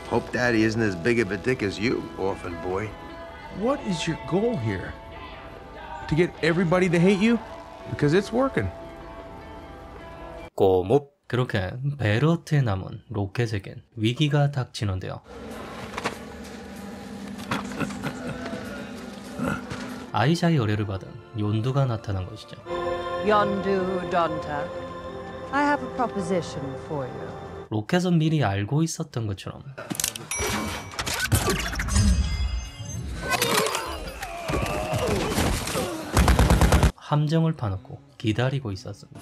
Hope Daddy isn't as big of a dick as you, orphan boy. What is your goal here? To get everybody to hate you? Because it's working. 꼬몹. 그렇게 베르트에 남은 로켓에겐 위기가 닥치는데요. 아이샤의 의뢰를 받은 욘두가 나타난 것이죠. Yondu Donta, I have a proposition for you. 로켓은 미리 알고 있었던 것처럼 함정을 파놓고 기다리고 있었습니다.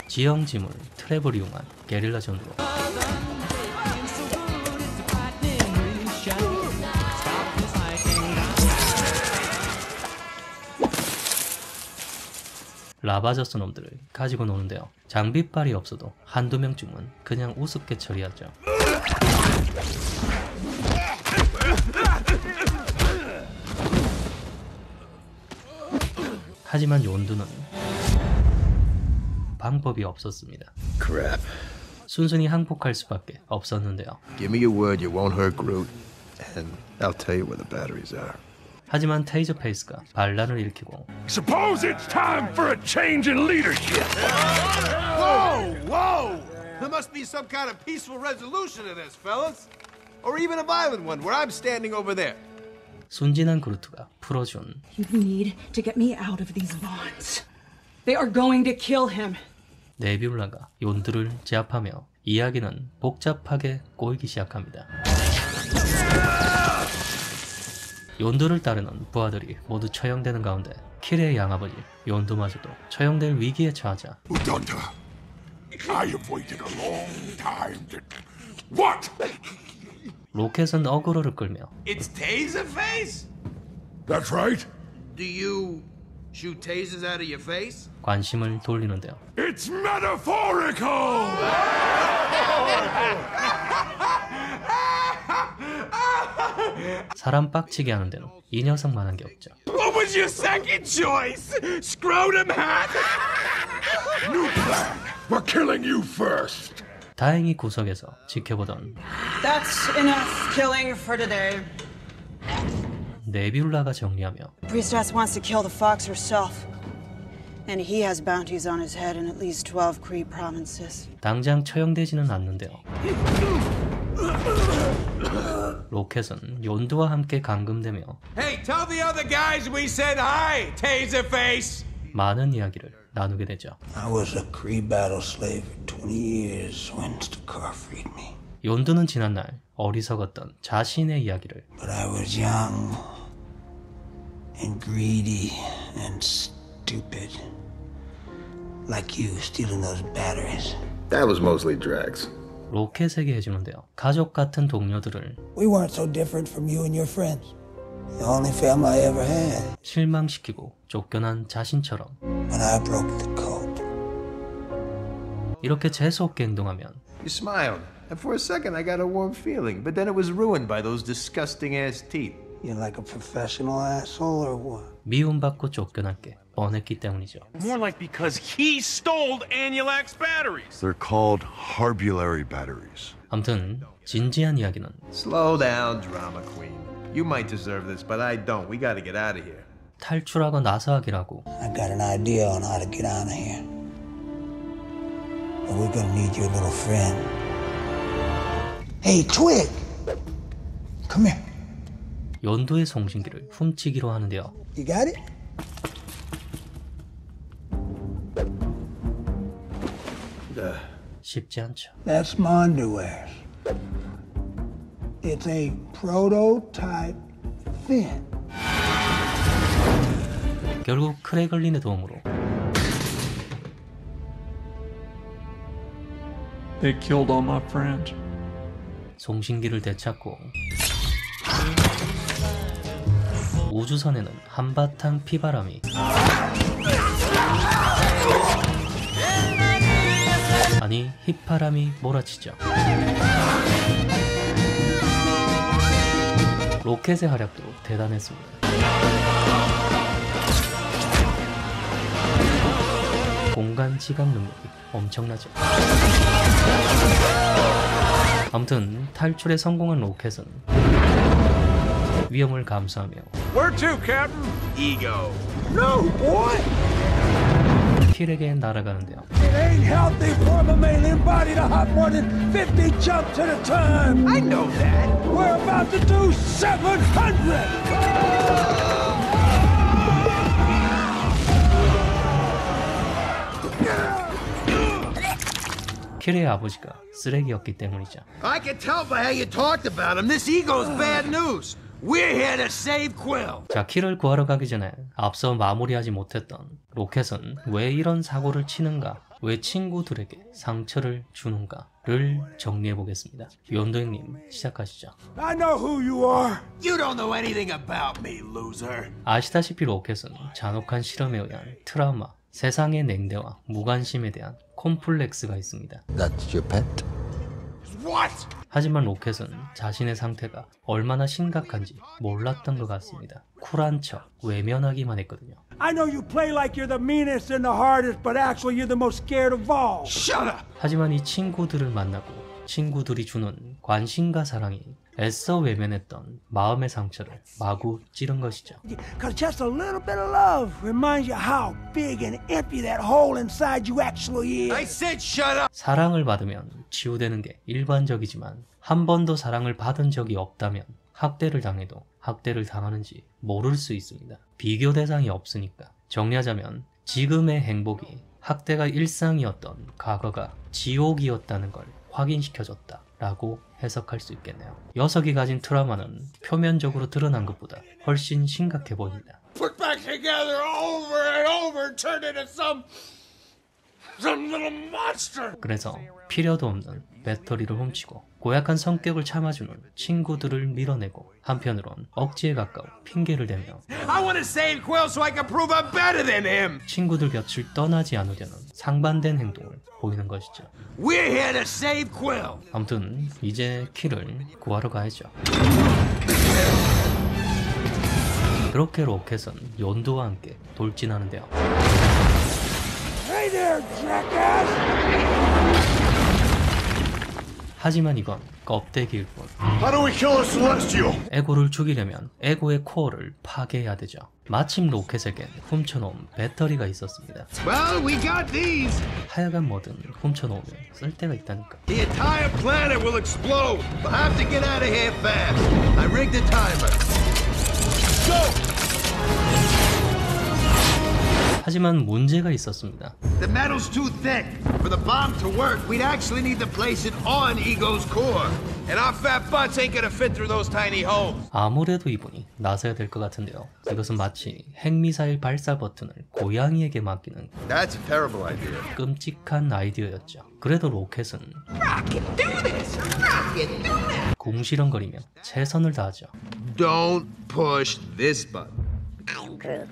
지형 지물 트랩을 이용한 게릴라 전투로 라바저스 놈들을 가지고 노는데요. 장비빨이 없어도 한두 명쯤은 그냥 우습게 처리하죠. 하지만 욘두는 방법이 없었습니다. Crap. 순순히 항복할 수밖에 없었는데요. Give me your word you won't hurt Groot, and I'll tell you where the batteries are. 하지만 테이저 페이스가 반란을 일으키고 Suppose it's time for a change in leadership. Whoa, whoa! There must be some kind of peaceful resolution to this, fellas. Or even a violent one, where I'm standing over there. 순진한 그루트가 풀어준 You need to get me out of these bonds. They are going to kill him. 네뷸라가 욘두를 제압하며 이야기는 복잡하게 꼬이기 시작합니다. 욘두를 따르는 부하들이 모두 처형되는 가운데 킬의 양아버지 욘두마저도 처형될 위기에 처하자 Udonta, I have waited a long time to... What? 로켓은 어그로를 끌며 It's Taserface? That's right. Do you shoot tasers out of your face? 관심을 돌리는데요. It's metaphorical! 사람 빡치게 하는 데는 이 녀석만한 게 없죠. What was your second choice? Scrotum hat? New plan. We're killing you first. 다행히 구석에서 지켜보던 That's enough killing for today. 네뷸라가 정리하며 Priestess wants to kill the fox herself. And he has bounties on his head in at least 12 Kree provinces. 당장 처형되지는 않는데요. 로켓은 욘두와 함께 감금되며 Hey, tell the other guys we said hi, Taserface! 많은 이야기를 나누게 되죠. I was a Kree battle slave for 20 years when Stakar freed me. 욘두는 지난날 어리석었던 자신의 이야기를 But I was young and greedy and stupid. Like you stealing those batteries. That was mostly Drax. 로켓에게 해주는데요. 가족 같은 동료들을 We weren't so different from you and your friends. The only family I ever had. 실망시키고 쫓겨난 자신처럼 When I broke the code. 이렇게 재수없게 행동하면 You smiled, and for a second I got a warm feeling, but then it was ruined by those disgusting-ass teeth. You're like a professional asshole or what? 미움받고 쫓겨날 게 뻔했기 때문이죠. More like because he stole Anulax batteries. They're called Harbulary batteries. 아무튼 진지한 이야기는 Slow down, drama queen. You might deserve this, but I don't. We gotta get out of here. 탈출하고 나서 하기라고 I got an idea on how to get out of here. But we're gonna need your little friend. Hey, Twig! Come here. 욘두의 송신기를 훔치기로 하는데요. You got it? 쉽지 않죠. That's Mondowares. It's a prototype fin. 결국 크레글린의 도움으로 They killed all my friends. 송신기를 되찾고 우주선에는 한바탕 피바람이 아니 휘파람이 몰아치죠. 로켓의 활약도 대단했습니다. 공간 지각 능력이 엄청나죠. 아무튼 탈출에 성공한 로켓은 위험을 감수하며 Where to, Captain? Ego. No, boy! 킬에게 날아가는데요. It ain't healthy for a mammalian body to hop more than 50 jumps at a time. I know that. We're about to do 700. 킬의 아버지가 쓰레기였기 때문이죠. I can tell by how you talked about him. This ego's bad news. We're here to save Quill. 자, 킬을 구하러 가기 전에 앞서 마무리하지 못했던 로켓은 왜 이런 사고를 치는가, 왜 친구들에게 상처를 주는가를 정리해 보겠습니다. 연도 형님 시작하시죠. I know who you are. You don't know anything about me, loser. 아시다시피 로켓은 잔혹한 실험에 의한 트라우마, 세상의 냉대와 무관심에 대한 콤플렉스가 있습니다. That's your pet? What? 하지만 로켓은 자신의 상태가 얼마나 심각한지 몰랐던 것 같습니다. 쿨한 척 외면하기만 했거든요. I know you play like you're the meanest and the hardest, but actually you're the most scared of all. Shut up. 하지만 이 친구들을 만나고 친구들이 주는 관심과 사랑이 애써 외면했던 마음의 상처를 마구 찌른 것이죠. Because just a little bit of love reminds you how big and empty that hole inside you actually is. I said shut up. 사랑을 받으면 치유되는 게 일반적이지만 한 번도 사랑을 받은 적이 없다면 학대를 당해도 학대를 당하는지 모를 수 있습니다. 비교 대상이 없으니까. 정리하자면 지금의 행복이 학대가 일상이었던 과거가 지옥이었다는 걸 확인시켜줬다 라고 해석할 수 있겠네요. 녀석이 가진 트라우마는 표면적으로 드러난 것보다 훨씬 심각해 보입니다. Put back together over and over and turn into some little monster. 그래서 필요도 없는 배터리를 훔치고 고약한 성격을 참아주는 친구들을 밀어내고 한편으론 억지에 가까운 핑계를 대며 I want to save Quill so I can prove I'm better than him. 친구들 곁을 떠나지 않으려는 상반된 행동을 보이는 것이죠. We're here to save Quill. 아무튼 이제 킬을 구하러 가야죠. 그렇게 로켓은 연두와 함께 돌진하는데요. Hey there, jackass! 하지만 이건 껍데기일 뿐. How do we kill a Celestial? 에고를 죽이려면 에고의 코어를 파괴해야 되죠. 마침 로켓에겐 훔쳐놓은 배터리가 있었습니다. Well, we got these. 하여간 뭐든 훔쳐놓으면 쓸데가 있다니까. The entire planet will explode. We'll have to get out of here fast. I rigged the timer. Go! 하지만 문제가 있었습니다. The metal's too thick. For the bomb to work, we'd actually need to place it on Ego's core. And our fat butts ain't gonna fit through those tiny holes. 아무래도 이분이 나서야 될 것 같은데요. 이것은 마치 핵미사일 발사 버튼을 고양이에게 맡기는 That's a terrible idea. 끔찍한 아이디어였죠. 그래도 로켓은 궁시렁거리며 최선을 다하죠. Don't push this button.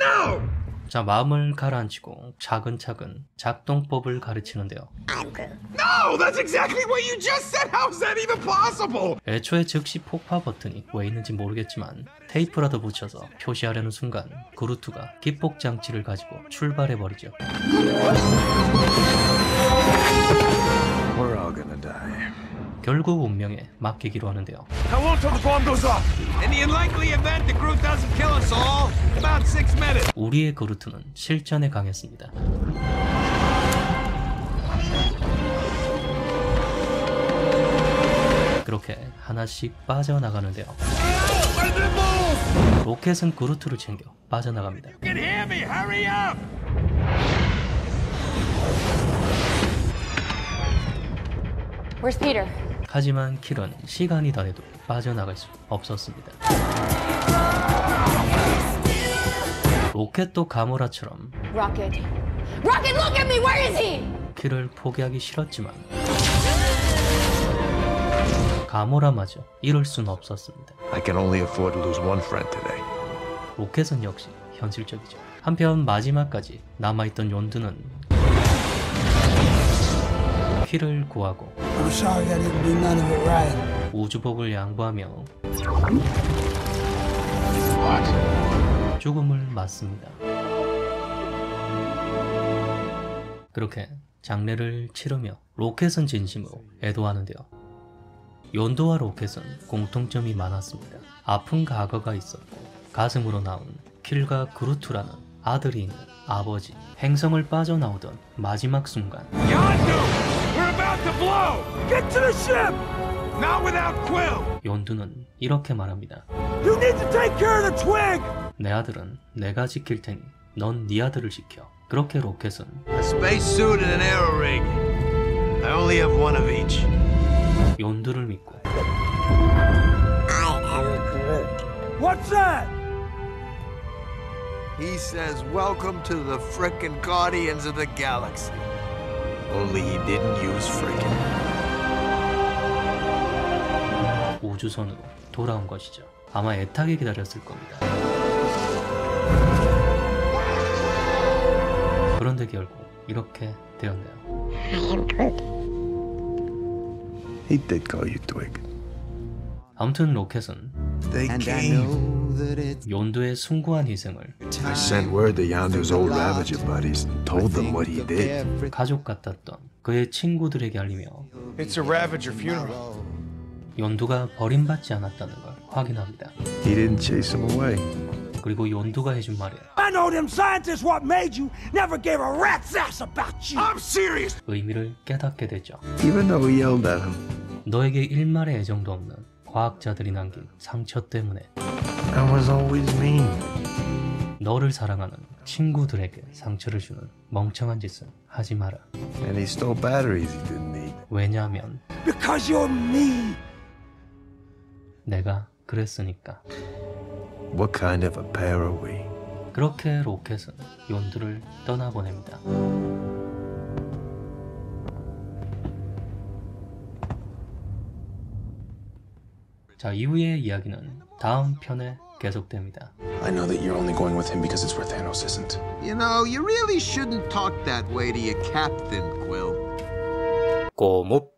No! 자, 마음을 가라앉히고 차근차근 작동법을 가르치는데요. No! That's exactly what you just said! How's that even possible? 애초에 즉시 폭파 버튼이 왜 있는지 모르겠지만 테이프라도 붙여서 표시하려는 순간 그루트가 기폭 장치를 가지고 출발해버리죠. We're all gonna die. 결국 운명에 맡기기로 하는데요. How long till the bomb goes off? In the unlikely event the Groot doesn't kill us all, about 6 minutes. 우리의 그루트는 실전에 강했습니다. 그렇게 하나씩 빠져나가는데요. 로켓은 그루트를 챙겨 빠져나갑니다. You can hear me! Hurry up! Where's Peter? 하지만 킬은 시간이 다 돼도 빠져나갈 수 없었습니다. 로켓도 가모라처럼 Rocket. Rocket, look at me! Where is he? 킬을 포기하기 싫었지만 가모라마저 이럴 수는 없었습니다. I can only afford to lose one friend today. 로켓은 역시 현실적이죠. 한편 마지막까지 남아있던 욘드는 킬을 구하고 I'm sorry I didn't do none of it right. 우주복을 양보하며 What? 죽음을 맞습니다. 그렇게 장례를 치르며 로켓은 진심으로 애도하는데요. 욘도와 로켓은 공통점이 많았습니다. 아픈 과거가 있었고 가슴으로 나온 킬과 그루트라는 아들이 있는 아버지, 행성을 빠져나오던 마지막 순간 Yondu! We're about to blow! Get to the ship! Not without Quill! 욘두는 이렇게 말합니다. You need to take care of the twig! 내 아들은 내가 지킬 테니 넌 네 아들을 지켜. 그렇게 로켓은 A spacesuit and an aero rig. I only have one of each. 욘두를 믿고 What's that? He says, welcome to the frickin' Guardians of the Galaxy. Only he didn't use frickin'. 우주선으로 돌아온 것이죠. 아마 애타게 기다렸을 겁니다. 그런데 결국 이렇게 되었네요. He did call you twig. 아무튼 로켓은 They came. 욘두의 숭고한 희생을 I sent word to Yondu's old Ravager buddies and told them what he did. 가족 같았던 그의 친구들에게 알리며 It's a Ravager funeral. 욘두가 버림받지 않았다는 걸 확인합니다. He didn't chase him away. 그리고 욘두가 해준 말에 I know them scientists what made you never gave a rat's ass about you. I'm serious! 의미를 깨닫게 되죠. Even though he yelled at him. 너에게 일말의 애정도 없는 과학자들이 남긴 상처 때문에 I was always mean. 너를 사랑하는 친구들에게 상처를 주는 멍청한 짓은 하지 마라. And he stole batteries he didn't need. 왜냐하면 Because you're me. 내가 그랬으니까. What kind of a pair are we? 그렇게 로켓은 욘두를 떠나보냅니다. 자, 이후의 이야기는 다음 편에 계속됩니다. I know that you're only going with him because it's where Thanos isn't. You know, you really shouldn't talk that way to your captain, Quill. 꼬묵